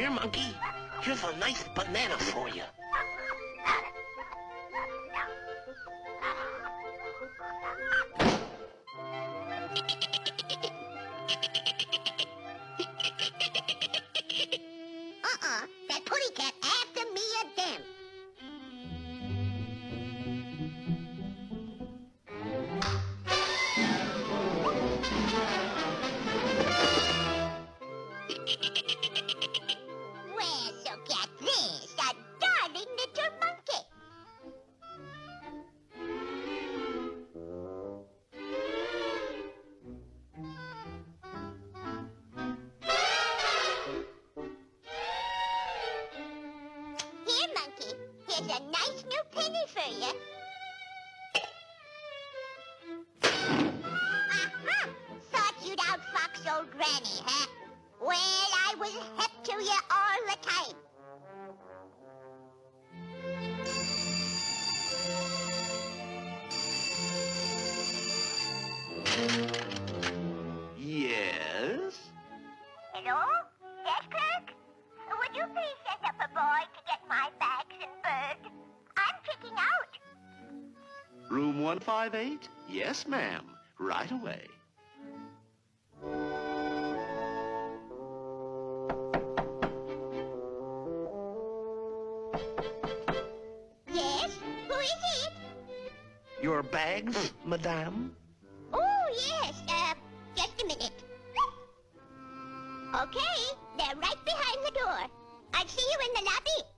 Here, monkey. Here's a nice banana for you. That putty cat after me again. Well, look at this, a darling little monkey. Here, monkey, here's a nice new penny for you. Aha! Thought you'd outfox old Granny, huh? Well, I was hep to you all the time. Yes? Hello? Yes, clerk? Would you please send up a boy to get my bags and bird? I'm checking out. Room 158? Yes, ma'am. Right away. Yes? Who is it? Your bags, madame? Oh, yes. Just a minute. Okay, they're right behind the door. I'll see you in the lobby.